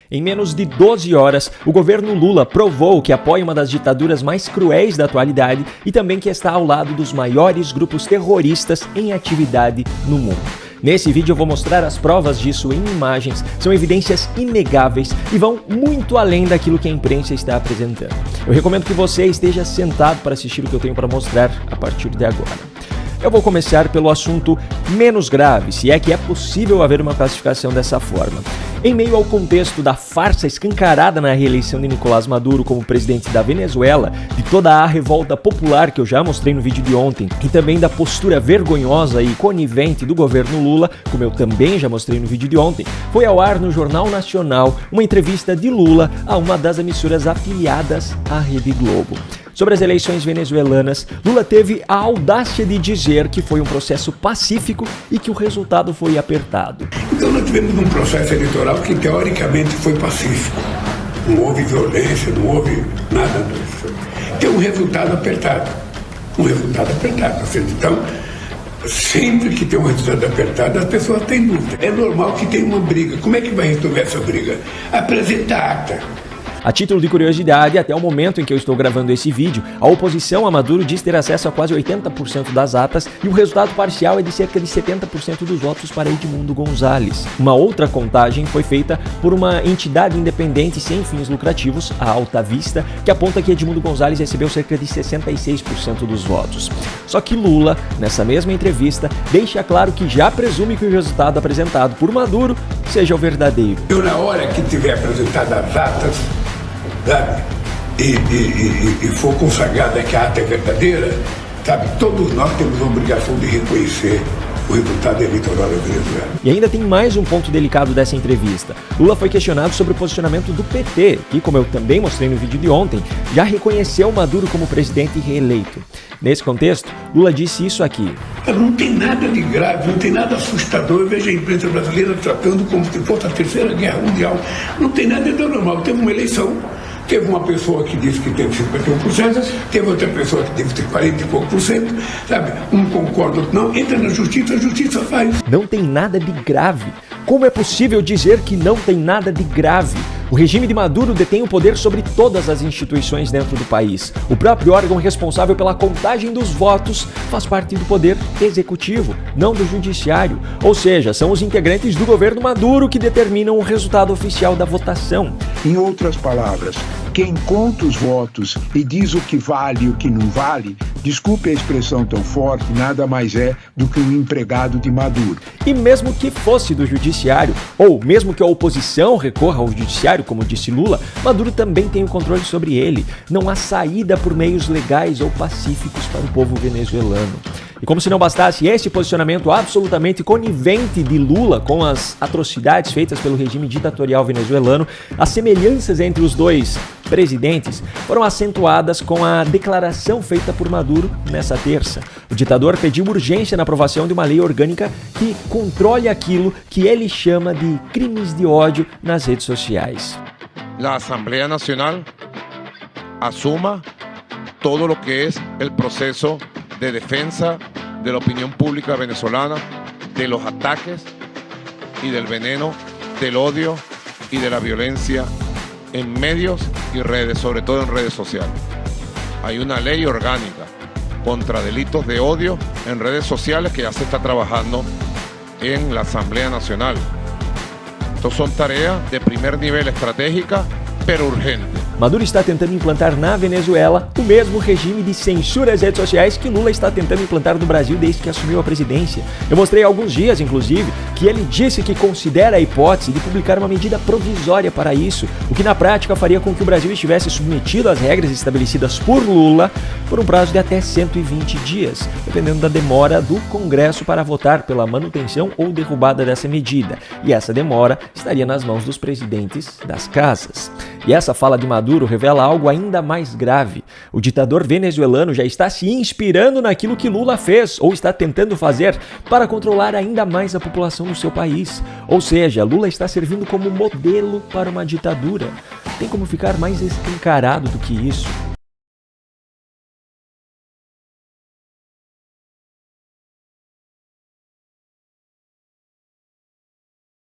Em menos de 12 horas, o governo Lula provou que apoia uma das ditaduras mais cruéis da atualidade e também que está ao lado dos maiores grupos terroristas em atividade no mundo. Nesse vídeo eu vou mostrar as provas disso em imagens, são evidências inegáveis e vão muito além daquilo que a imprensa está apresentando. Eu recomendo que você esteja sentado para assistir o que eu tenho para mostrar a partir de agora. Eu vou começar pelo assunto menos grave, se é que é possível haver uma classificação dessa forma. Em meio ao contexto da farsa escancarada na reeleição de Nicolás Maduro como presidente da Venezuela, de toda a revolta popular que eu já mostrei no vídeo de ontem, e também da postura vergonhosa e conivente do governo Lula, como eu também já mostrei no vídeo de ontem, foi ao ar no Jornal Nacional uma entrevista de Lula a uma das emissoras afiliadas à Rede Globo. Sobre as eleições venezuelanas, Lula teve a audácia de dizer que foi um processo pacífico e que o resultado foi apertado. Então nós tivemos um processo eleitoral que teoricamente foi pacífico. Não houve violência, não houve nada disso. Tem um resultado apertado. Então, sempre que tem um resultado apertado, as pessoas têm dúvida. É normal que tenha uma briga. Como é que vai resolver essa briga? Apresenta a ata. A título de curiosidade, até o momento em que eu estou gravando esse vídeo, a oposição a Maduro diz ter acesso a quase 80% das atas e o resultado parcial é de cerca de 70% dos votos para Edmundo Gonzalez. Uma outra contagem foi feita por uma entidade independente sem fins lucrativos, a Alta Vista, que aponta que Edmundo Gonzalez recebeu cerca de 66% dos votos. Só que Lula, nessa mesma entrevista, deixa claro que já presume que o resultado apresentado por Maduro seja o verdadeiro. Eu, na hora que tiver apresentado as atas, sabe, e for consagrada que a ata é verdadeira, sabe, todos nós temos a obrigação de reconhecer o resultado eleitoral da Venezuela. E ainda tem mais um ponto delicado dessa entrevista. Lula foi questionado sobre o posicionamento do PT, que, como eu também mostrei no vídeo de ontem, já reconheceu Maduro como presidente reeleito. Nesse contexto, Lula disse isso aqui. Não tem nada de grave, não tem nada assustador. Eu vejo a imprensa brasileira tratando como se fosse a Terceira Guerra Mundial. Não tem nada de normal. Teve uma eleição. Teve uma pessoa que disse que teve 51%, teve outra pessoa que teve 40 e pouco por cento, sabe? Um concorda, outro não. Entra na justiça, a justiça faz. Não tem nada de grave. Como é possível dizer que não tem nada de grave? O regime de Maduro detém o poder sobre todas as instituições dentro do país. O próprio órgão responsável pela contagem dos votos faz parte do poder executivo, não do judiciário. Ou seja, são os integrantes do governo Maduro que determinam o resultado oficial da votação. Em outras palavras, quem conta os votos e diz o que vale e o que não vale, desculpe a expressão tão forte, nada mais é do que um empregado de Maduro. E mesmo que fosse do judiciário, ou mesmo que a oposição recorra ao judiciário, como disse Lula, Maduro também tem o controle sobre ele. Não há saída por meios legais ou pacíficos para o povo venezuelano. E como se não bastasse esse posicionamento absolutamente conivente de Lula com as atrocidades feitas pelo regime ditatorial venezuelano, as semelhanças entre os dois presidentes foram acentuadas com a declaração feita por Maduro nessa terça. O ditador pediu urgência na aprovação de uma lei orgânica que controle aquilo que ele chama de crimes de ódio nas redes sociais. A Assembleia Nacional assuma todo o que é o processo de defensa de la opinión pública venezolana, de los ataques y del veneno, del odio y de la violencia en medios y redes, sobre todo en redes sociales. Hay una ley orgánica contra delitos de odio en redes sociales que ya se está trabajando en la Asamblea Nacional. Estas son tareas de primer nivel estratégica, pero urgente. Maduro está tentando implantar na Venezuela o mesmo regime de censura às redes sociais que Lula está tentando implantar no Brasil desde que assumiu a presidência. Eu mostrei há alguns dias, inclusive, que ele disse que considera a hipótese de publicar uma medida provisória para isso, o que na prática faria com que o Brasil estivesse submetido às regras estabelecidas por Lula por um prazo de até 120 dias, dependendo da demora do Congresso para votar pela manutenção ou derrubada dessa medida. E essa demora estaria nas mãos dos presidentes das casas. E essa fala de Maduro revela algo ainda mais grave. O ditador venezuelano já está se inspirando naquilo que Lula fez ou está tentando fazer para controlar ainda mais a população do seu país. Ou seja, Lula está servindo como modelo para uma ditadura. Tem como ficar mais escancarado do que isso?